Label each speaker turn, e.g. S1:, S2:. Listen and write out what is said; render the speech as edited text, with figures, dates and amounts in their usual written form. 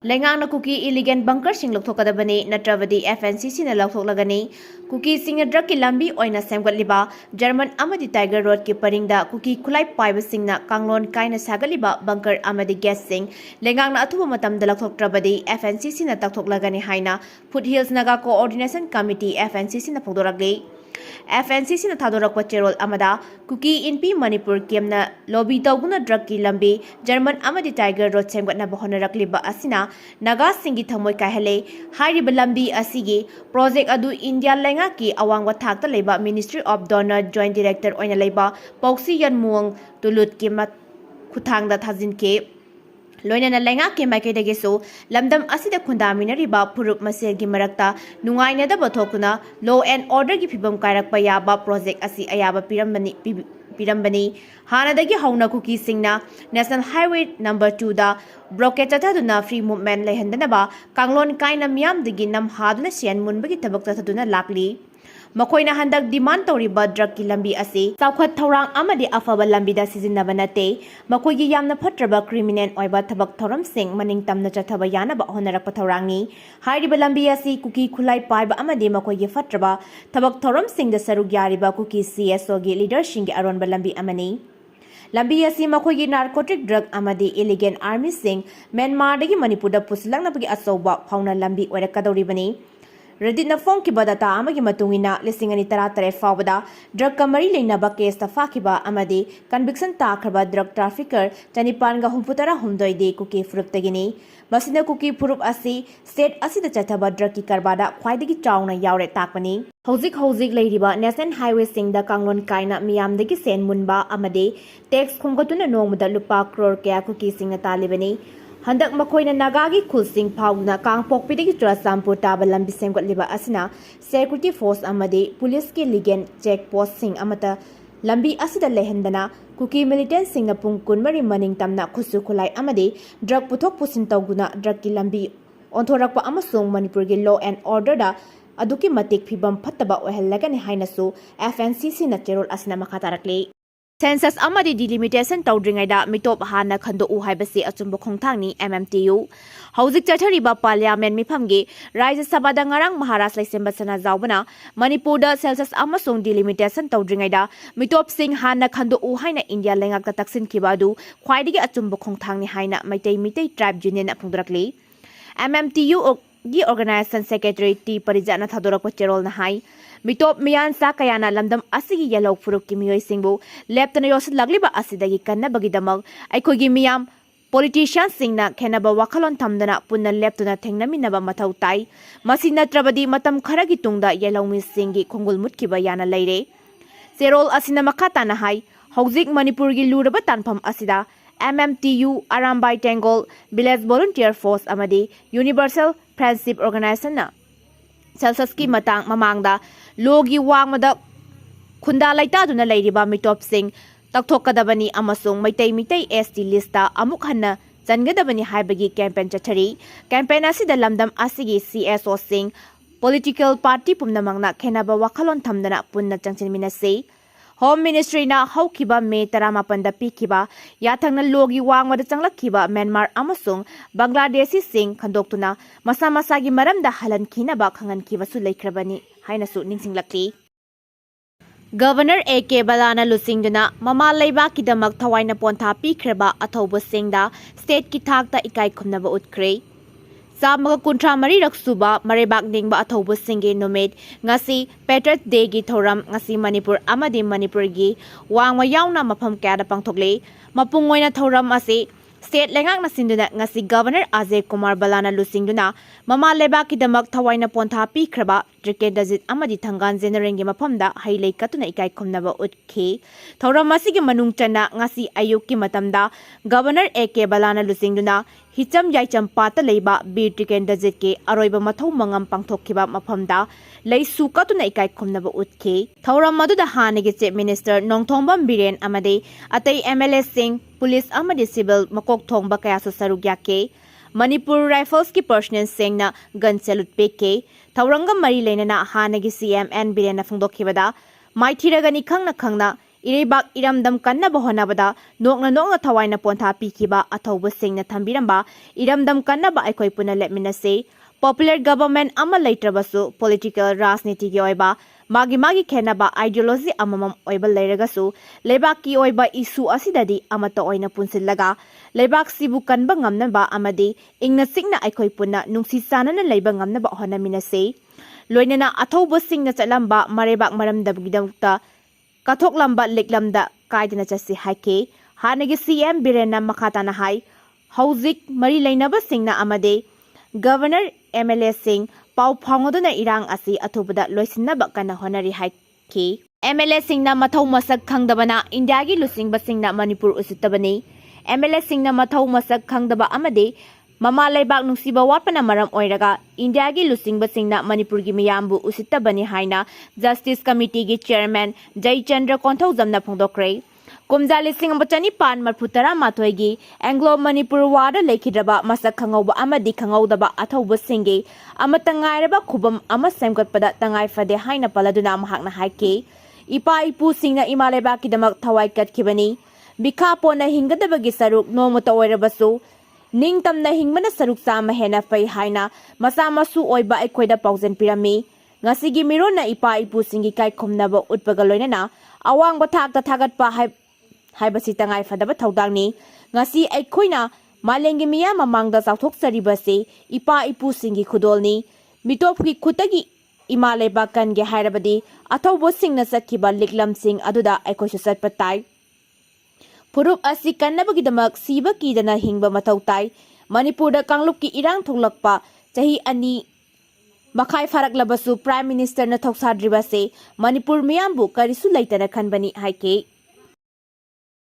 S1: Lengang na Kuki illegal bunker sing Louthokkadabani Nattrabadi FNCC na Louthokkadabani Kuki sing drug ki lambi oina semgatliba German amadi Tiger Road ki paringda Kuki khulai paiba singna kanglon kaina sagaliba bunker amadi gas sing lengang na athuba matamda Louthokkadabani FNCC na takthoklagani haina Foothills Naga Coordination Committee FNCC na phogdorakli FNCC na thadorakpa cherol amada Kuki inpi Manipur kemna lobby tawguna drug ki lambi German amadi Tiger Road semgatna honarakliba asina Naga singi thamoi kaihale hyriba lambi asigi project adu India lenga ki awangwa thakta leba Ministry of Donor Joint Director oina leba Pausi Muang tulut ki mat khuthangda thajin ke loina na lenga ke maikede so lamdam asida khundamina riba phurup masel gi marakta nungaina da bathokuna law and order gi phibam kairak pa yaba project asi ayaba pirambani hanadagi hauna Kuki Singna National Highway number 2 da blockade tataduna free movement lehandanaba kanglon kaina miyam digi nam hadna sian munbagi tabak tataduna lakli Makoina handak demand toriba drug ki lambi asi chawkhat thorang amadi afaba lambi da sijinnaba nate makoi gi yamna phatraba criminal oiba thabak thoram sing maning tamna chathaba yanaba honarakpa thorangi hairiba lambi asi Kuki khulai paiba amadi makoi gi phatraba thabak thoram sing da saruk yariba Kuki CSO gi leader sing gi aronba lambi amani lambi asi makoi gi narcotic drug amadi illegal army sing Myanmar dagi Manipur da puslangna bagi asoba fauna lambi oirakadoribani Reddit na phone ki badata amagi matungina lisingani tara fawada drug kamari leinaba case ta fakiba amadi conviction ta khraba drug trafficker chanipan ga humputara humdoi de Kuki furup tagini masina Kuki furup asi state asida chathaba drug ki karbada khwaidagi chauna yaure takpani hojik leiriba national highway sing da kanglon kaina miyamdagi sen munba amadi tax khongotuna nongmada lupa crore kya Kuki sing na talibani Handak makoina nagagi khulsing phawna kangpokpidagi Churasampur taba lambi semgatliba asina security force amadi police ki legal check post sing amata lambi asida lehendana Kuki militant sing na pung kunmari maning tamna khusu khulai amadi drug puthok pusin tawguna drug ki lambi onthorakpa amasung Manipur gi law and order da aduki matik phibam phattaba ohelagani hainasu FNCC na cherol asina makhatarakli Census amadi delimitation tawdringaida Mitop hana khando u haibasi achumba khongthangni MMTU Hauzik chathariba parliament mifamgi Rajya Sabha da ngarang Maharashtra Laisemba sana zawbana Manipur da census amasung delimitation tawdringaida Mitop sing hana khando u haina India lengak ta taksin kibadu khwaidigi achumba khongthangni haina Mitei tribe union na phungdrakli MMTU gi organization secretary T Parijana thadorakpa cherol na hai Mitop miyan sa kayana lamdam asigi yellow furuk ki miyoy singbu leptana yosit lagliba asidagi kanna bagidamag ay kogi miyam politician singna kenaba wakalon tamdana punna leptuna tengnaminaba mathaw tai masi Nattrabadi matam kharagi tungda yellow mi singi khongul mutkiba yana leire serol asina makata na hai hojik Manipur gi luraba tanpham asida MMTU Arambai Tengol Village Volunteer Force amadi Universal Friendship Organization na Census ki matang mamangda logi wangmada khunda laitaduna leiriba Mitop sing Louthokkadabani amasung Mitei ST lista amuk hanna changadabani haibagi campaign chathari campaign asida lamdam asigi CSO sing political party pumnamangna khenaba wakhalon thamdana punna changchinminase Home Ministry na haukiba May 18 da pikiba yathangna logi wangmada changlakkiba Myanmar amasung Bangladeshi sing khandoktuna masa-masagi maramda halan kinaba khangankiba su leikrabani hainasu ningsinglakli Governor A.K. Balana Luchingba mama leibaki damak thawaina pontha pikreba athoba singda state ki thakta ikai khumnaba utkre Samaga kuntra mari raksuba marebak ningba athoba singe nomad ngasi Patriot Day gi thoram ngasi Manipur amadi Manipur gi wangwa yauna mafam kya da pangthokle mapungoina thoram ase state lengak na sinduna ngasi Governor Ajay Kumar Balana Luchingba mama lebaki damak thawaina pontha pikraba Trike Dajit amadi Thangan Generengi mafamda hailei katuna ikai khumnaba utkhe thoram asigi manung chana ngasi ayuk ki matamda Governor A.K. Balana Luchingba Hicham Yaicham Pata Leiba Bir Trike Dajit ke aroiba mathau mangam pangthokkiba mafamda lei sukatuna ikai khumnaba utkhe thoram maduda hanigi chief minister Nongthombam Biren amadi atai MLA sing police amadi civil makok thongba kaya su saruk yake Manipur Rifles ki personnel sing na gun salute peke thorangam mari leinana hanagi CM N Biren na phungdokkibada maithiragani khangna इरेबाक इरमदम कन्नब होनबदा नोंगना थवाइना पोंथा पीखिबा अथौबसिंगना थंबिरंबा इरमदम कन्नबा अखोय Pune लेटमिनसे popular government अमा लेट्रबसु political राजनीति की ओइबा मागी खेनबा ideology अममम ओइबा लेरगसु लेबाक की ओइबा issue असिददी अमता ओइना पुनसिल्लगा लेबाक सिबु कनबा ngamnaba amadi ingna sikna अखोय पुना नुंगसी सानना लेबा ngamnaba होनमिनसे लोइनना अथौबसिंगना चलंबा मरेबाक मरमदबगिदमता कथोक लंबा लिकलमदा कायदना चसी हाइके हानगी सीएम बिरेना मखाताना हाई हौजिक मरी लेनबा सिंगना अमदे गवर्नर एमएलए सिंह पाउ फांगोदना इरांग असि अथुबदा लोइसिनबा कना होनरी हाइके एमएलए सिंगना मथौ मसक खंगदबना इंडिया की लुचिंबा सिंगना मणिपुर उसित्तबनी एमएलए सिंगना मथौ मसक खंगदबा अमदे ममा लेबाक नुसिबा वापना मरम ओइरगा इंडिया की लुचिंबा सिंगना मणिपुर की मियामबु उसित्तबनी हाइना जस्टिस कमिटी की चेयरमैन जयचंद्र कोंथौजमना फोंदोक्रे कुमजा लिसिंग बचनी पान मरफुतरा माथोगी एंग्लो मणिपुर वार्ड लेखिद्रबा मसक खंगौबा अमदि खंगौदबा अथौबा सिंगे अमतंगायरबा खुबम अमा सेमगतपदा तंगाय फदे हाइना पलदुना महाकना हाइके इपा इपु सिंगना इमालेबा किदमक थवाई कटखिबनी बिखा पोना हिंगदबगी सरुक नोमता ओइरबसु निंगतमना हिंगमना सरुक चामा हेना फै हाइना मसा मसु ओइबा अखोयदा पाउजन पिरामी ngasi मिरोना इपा इपु सिंगी काय खुमनबा उत्पगा लोइनना अवांग थाकता थागतपा हाइबसी तंगाय फदबा थौदांगनी ngasi अखोयना मालेंगी मिया ममांगदा चाउथोकसरिबसे इपा इपु सिंगी खुदोलनी मिटोप की खुतगी इमालेबा कनगे हाइरबदी अथौबो सिंगना सखिबा लिकलम सिंग अदुदा अखोयसु सतपताई फुरुप असि कन्नबगिदमक सीबा कीदना हिंगबा मथौताई मणिपुरदा कांगलुप की इरांग थोंगलकपा चाही अनि मखाई फारकलबसु प्राइम मिनिस्टर न थौसाद्रिबसे मणिपुर मियामबु करिसु लैतना खनबनी हाइके